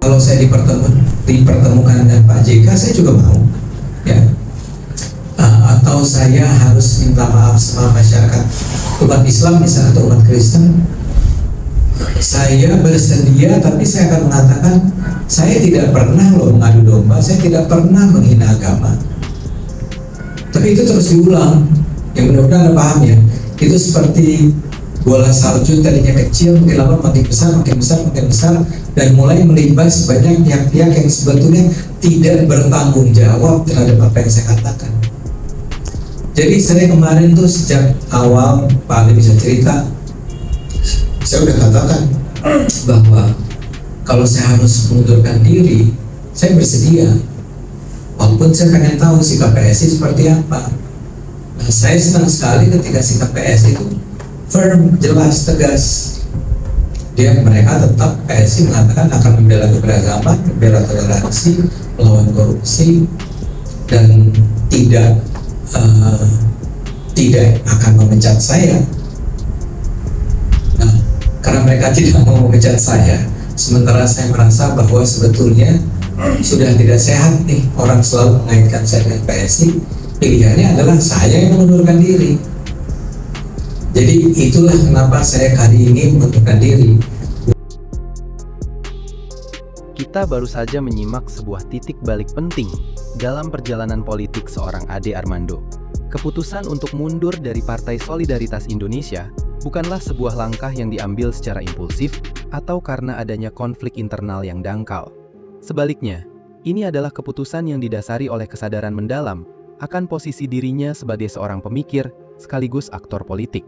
Kalau saya dipertemukan dengan Pak JK, saya juga mau, ya. Atau saya harus minta maaf sama masyarakat umat Islam misalnya atau umat Kristen, saya bersedia, tapi saya akan mengatakan saya tidak pernah loh mengadu domba, saya tidak pernah menghina agama. Tapi itu terus diulang, yang mudah-mudahan Anda paham ya. Itu seperti bola salju, tadinya kecil, makin lama makin besar, makin besar, makin besar, dan mulai melibas banyak pihak-pihak yang sebetulnya tidak bertanggung jawab terhadap apa yang saya katakan. Jadi saya kemarin tuh sejak awal, Pak Ali bisa cerita, saya udah katakan bahwa kalau saya harus mengundurkan diri, saya bersedia. Walaupun saya pengen tahu sikap PSI seperti apa. Nah, saya senang sekali ketika sikap PSI itu firm, jelas, tegas. Mereka tetap, PSI mengatakan akan membela keberagaman, membela toleransi, melawan korupsi, dan tidak akan memecat saya. Nah, karena mereka tidak mau memecat saya, sementara saya merasa bahwa sebetulnya sudah tidak sehat nih orang selalu mengaitkan saya dengan PSI. Pilihannya adalah saya yang mengundurkan diri. Jadi itulah kenapa saya kali ini mengundurkan diri. Kita baru saja menyimak sebuah titik balik penting dalam perjalanan politik seorang Ade Armando. Keputusan untuk mundur dari Partai Solidaritas Indonesia bukanlah sebuah langkah yang diambil secara impulsif atau karena adanya konflik internal yang dangkal. Sebaliknya, ini adalah keputusan yang didasari oleh kesadaran mendalam akan posisi dirinya sebagai seorang pemikir sekaligus aktor politik.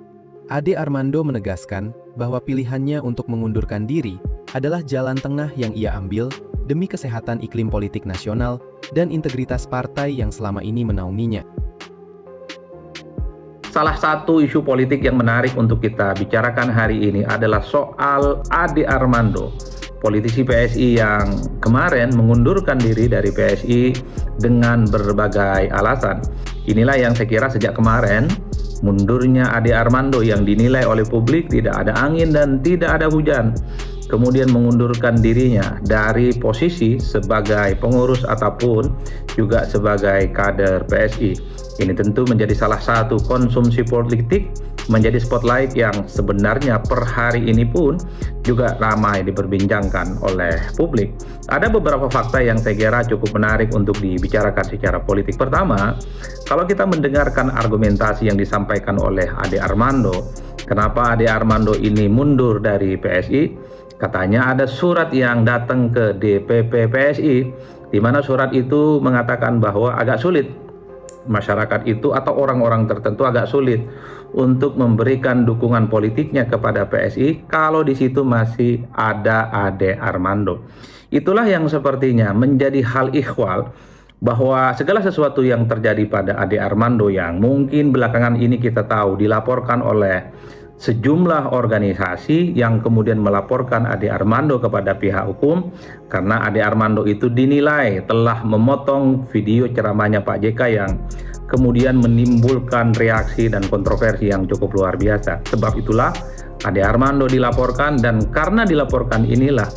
Ade Armando menegaskan bahwa pilihannya untuk mengundurkan diri adalah jalan tengah yang ia ambil demi kesehatan iklim politik nasional dan integritas partai yang selama ini menaunginya. Salah satu isu politik yang menarik untuk kita bicarakan hari ini adalah soal Ade Armando, politisi PSI yang kemarin mengundurkan diri dari PSI dengan berbagai alasan. Inilah yang saya kira sejak kemarin mundurnya Ade Armando yang dinilai oleh publik tidak ada angin dan tidak ada hujan, kemudian mengundurkan dirinya dari posisi sebagai pengurus ataupun juga sebagai kader PSI. Ini tentu menjadi salah satu konsumsi politik, menjadi spotlight yang sebenarnya per hari ini pun juga ramai diperbincangkan oleh publik. Ada beberapa fakta yang saya kira cukup menarik untuk dibicarakan secara politik. Pertama, kalau kita mendengarkan argumentasi yang disampaikan oleh Ade Armando, kenapa Ade Armando ini mundur dari PSI? Katanya ada surat yang datang ke DPP PSI, di mana surat itu mengatakan bahwa agak sulit masyarakat itu atau orang-orang tertentu agak sulit untuk memberikan dukungan politiknya kepada PSI kalau di situ masih ada Ade Armando. Itulah yang sepertinya menjadi hal ikhwal bahwa segala sesuatu yang terjadi pada Ade Armando yang mungkin belakangan ini kita tahu dilaporkan oleh sejumlah organisasi yang kemudian melaporkan Ade Armando kepada pihak hukum karena Ade Armando itu dinilai telah memotong video ceramahnya Pak JK yang kemudian menimbulkan reaksi dan kontroversi yang cukup luar biasa. Sebab itulah Ade Armando dilaporkan, dan karena dilaporkan inilah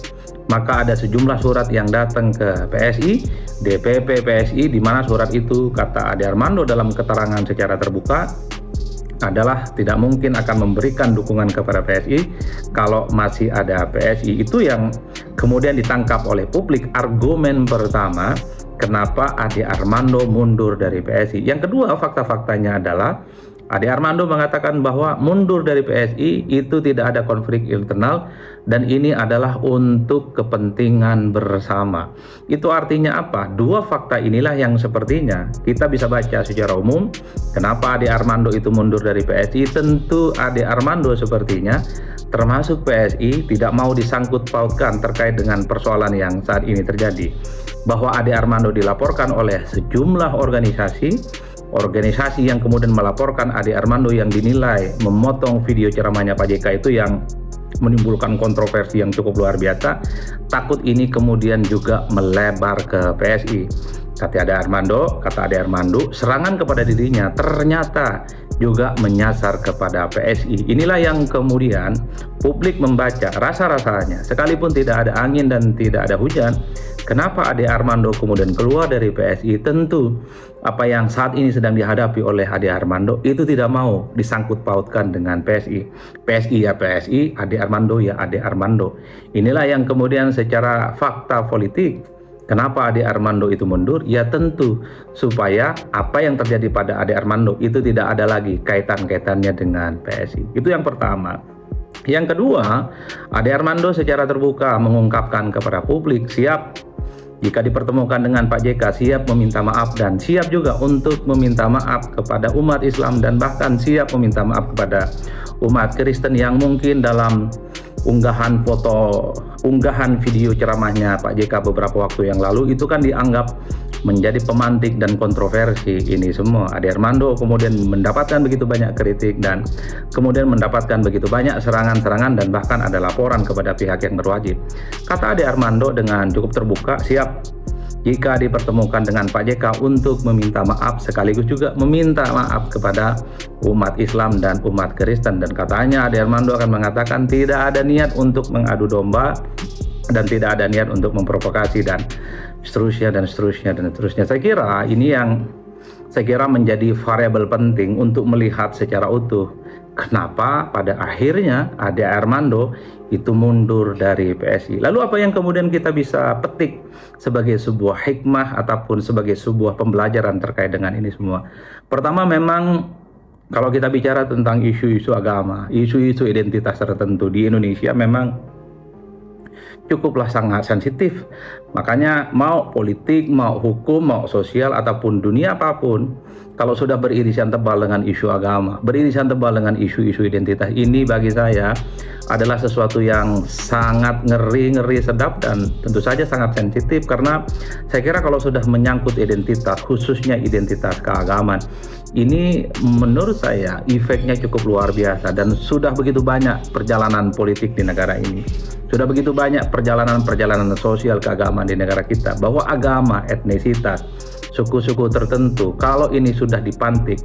maka ada sejumlah surat yang datang ke PSI, DPP PSI, di mana surat itu kata Ade Armando dalam keterangan secara terbuka adalah tidak mungkin akan memberikan dukungan kepada PSI kalau masih ada PSI. Itu yang kemudian ditangkap oleh publik, argumen pertama kenapa Ade Armando mundur dari PSI. Yang kedua, fakta-faktanya adalah Ade Armando mengatakan bahwa mundur dari PSI itu tidak ada konflik internal dan ini adalah untuk kepentingan bersama. Itu artinya apa? Dua fakta inilah yang sepertinya kita bisa baca secara umum. Kenapa Ade Armando itu mundur dari PSI? Tentu Ade Armando sepertinya termasuk PSI tidak mau disangkut pautkan terkait dengan persoalan yang saat ini terjadi. Bahwa Ade Armando dilaporkan oleh sejumlah organisasi yang kemudian melaporkan Ade Armando yang dinilai memotong video ceramahnya Pak JK itu yang menimbulkan kontroversi yang cukup luar biasa. Takut ini kemudian juga melebar ke PSI. Kata Ade Armando, serangan kepada dirinya ternyata juga menyasar kepada PSI. Inilah yang kemudian publik membaca rasa-rasanya, sekalipun tidak ada angin dan tidak ada hujan, kenapa Ade Armando kemudian keluar dari PSI. Tentu apa yang saat ini sedang dihadapi oleh Ade Armando itu tidak mau disangkut pautkan dengan PSI. PSI ya PSI, Ade Armando ya Ade Armando. Inilah yang kemudian secara fakta politik, kenapa Ade Armando itu mundur? Ya tentu supaya apa yang terjadi pada Ade Armando itu tidak ada lagi kaitan-kaitannya dengan PSI. Itu yang pertama. Yang kedua, Ade Armando secara terbuka mengungkapkan kepada publik siap jika dipertemukan dengan Pak JK, siap meminta maaf dan siap juga untuk meminta maaf kepada umat Islam dan bahkan siap meminta maaf kepada umat Kristen yang mungkin dalam unggahan video ceramahnya Pak JK beberapa waktu yang lalu itu kan dianggap menjadi pemantik dan kontroversi ini semua. Ade Armando kemudian mendapatkan begitu banyak kritik dan kemudian mendapatkan begitu banyak serangan-serangan dan bahkan ada laporan kepada pihak yang berwajib. Kata Ade Armando dengan cukup terbuka, siap jika dipertemukan dengan Pak JK untuk meminta maaf sekaligus juga meminta maaf kepada umat Islam dan umat Kristen. Dan katanya Ade Armando akan mengatakan tidak ada niat untuk mengadu domba dan tidak ada niat untuk memprovokasi dan seterusnya dan seterusnya dan seterusnya. Saya kira ini yang menjadi variabel penting untuk melihat secara utuh kenapa pada akhirnya Ade Armando itu mundur dari PSI. Lalu apa yang kemudian kita bisa petik sebagai sebuah hikmah ataupun sebagai sebuah pembelajaran terkait dengan ini semua? Pertama, memang kalau kita bicara tentang isu-isu agama, isu-isu identitas tertentu di Indonesia memang cukuplah sangat sensitif. Makanya mau politik, mau hukum, mau sosial ataupun dunia apapun, kalau sudah beririsan tebal dengan isu agama, beririsan tebal dengan isu-isu identitas, ini bagi saya adalah sesuatu yang sangat ngeri sedap dan tentu saja sangat sensitif. Karena saya kira kalau sudah menyangkut identitas, khususnya identitas keagamaan, ini menurut saya efeknya cukup luar biasa dan sudah begitu banyak perjalanan politik di negara ini. Sudah begitu banyak perjalanan sosial keagamaan di negara kita, bahwa agama, etnisitas, suku-suku tertentu, kalau ini sudah dipantik,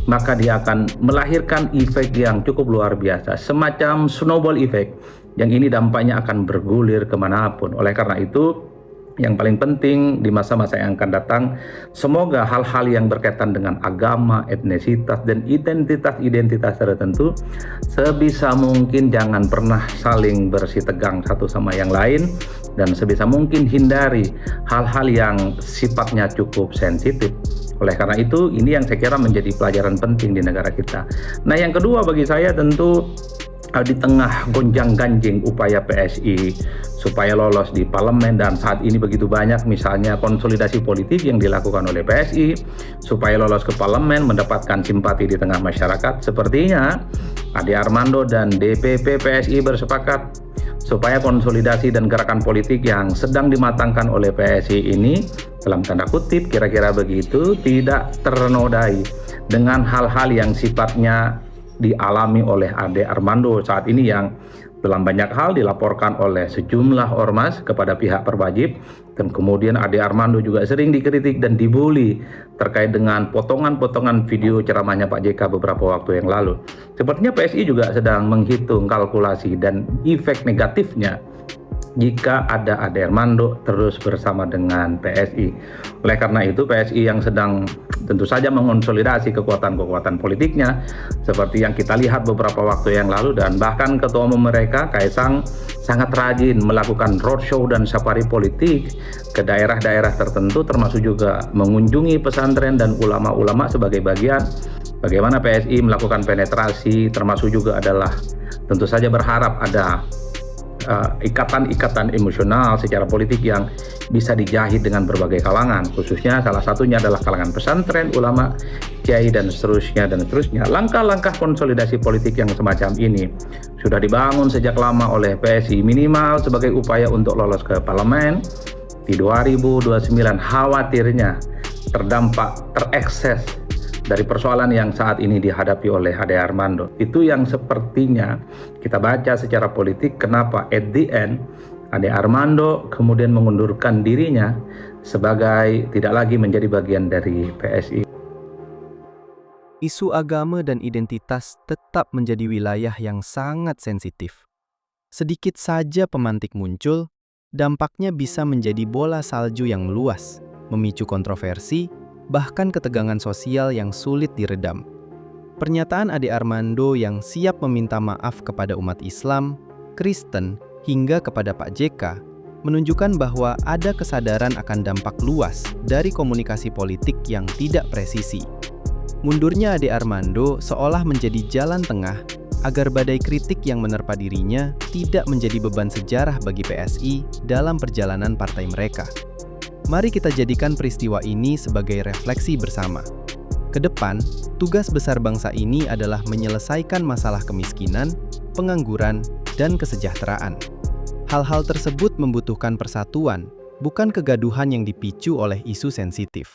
maka dia akan melahirkan efek yang cukup luar biasa, semacam snowball effect, yang ini dampaknya akan bergulir kemanapun. Oleh karena itu, yang paling penting di masa-masa yang akan datang, semoga hal-hal yang berkaitan dengan agama, etnisitas, dan identitas tertentu sebisa mungkin jangan pernah saling bersitegang satu sama yang lain, dan sebisa mungkin hindari hal-hal yang sifatnya cukup sensitif. Oleh karena itu, ini yang saya kira menjadi pelajaran penting di negara kita. Nah, yang kedua bagi saya tentu di tengah gonjang-ganjing upaya PSI supaya lolos di parlemen, dan saat ini begitu banyak misalnya konsolidasi politik yang dilakukan oleh PSI supaya lolos ke parlemen, mendapatkan simpati di tengah masyarakat, sepertinya Ade Armando dan DPP PSI bersepakat supaya konsolidasi dan gerakan politik yang sedang dimatangkan oleh PSI ini, dalam tanda kutip kira-kira begitu, tidak ternodai dengan hal-hal yang sifatnya dialami oleh Ade Armando saat ini, yang dalam banyak hal dilaporkan oleh sejumlah ormas kepada pihak berwajib, dan kemudian Ade Armando juga sering dikritik dan dibully terkait dengan potongan-potongan video ceramahnya Pak JK beberapa waktu yang lalu. Sepertinya PSI juga sedang menghitung kalkulasi dan efek negatifnya jika ada Ade Armando terus bersama dengan PSI. Oleh karena itu, PSI yang sedang tentu saja mengonsolidasi kekuatan-kekuatan politiknya seperti yang kita lihat beberapa waktu yang lalu, dan bahkan ketua umum mereka Kaisang sangat rajin melakukan roadshow dan safari politik ke daerah-daerah tertentu, termasuk juga mengunjungi pesantren dan ulama-ulama sebagai bagian bagaimana PSI melakukan penetrasi, termasuk juga adalah tentu saja berharap ada ikatan-ikatan emosional secara politik yang bisa dijahit dengan berbagai kalangan, khususnya salah satunya adalah kalangan pesantren, ulama, kiai, dan seterusnya dan seterusnya. Langkah-langkah konsolidasi politik yang semacam ini sudah dibangun sejak lama oleh PSI, minimal sebagai upaya untuk lolos ke parlemen di 2029. Khawatirnya terdampak, terekses dari persoalan yang saat ini dihadapi oleh Ade Armando. Itu yang sepertinya kita baca secara politik, kenapa at the end Ade Armando kemudian mengundurkan dirinya sebagai tidak lagi menjadi bagian dari PSI. isu agama dan identitas tetap menjadi wilayah yang sangat sensitif. Sedikit saja pemantik muncul, dampaknya bisa menjadi bola salju yang meluas, memicu kontroversi, bahkan ketegangan sosial yang sulit diredam. Pernyataan Ade Armando yang siap meminta maaf kepada umat Islam, Kristen, hingga kepada Pak JK menunjukkan bahwa ada kesadaran akan dampak luas dari komunikasi politik yang tidak presisi. Mundurnya Ade Armando seolah menjadi jalan tengah agar badai kritik yang menerpa dirinya tidak menjadi beban sejarah bagi PSI dalam perjalanan partai mereka. Mari kita jadikan peristiwa ini sebagai refleksi bersama. Kedepan, tugas besar bangsa ini adalah menyelesaikan masalah kemiskinan, pengangguran, dan kesejahteraan. Hal-hal tersebut membutuhkan persatuan, bukan kegaduhan yang dipicu oleh isu sensitif.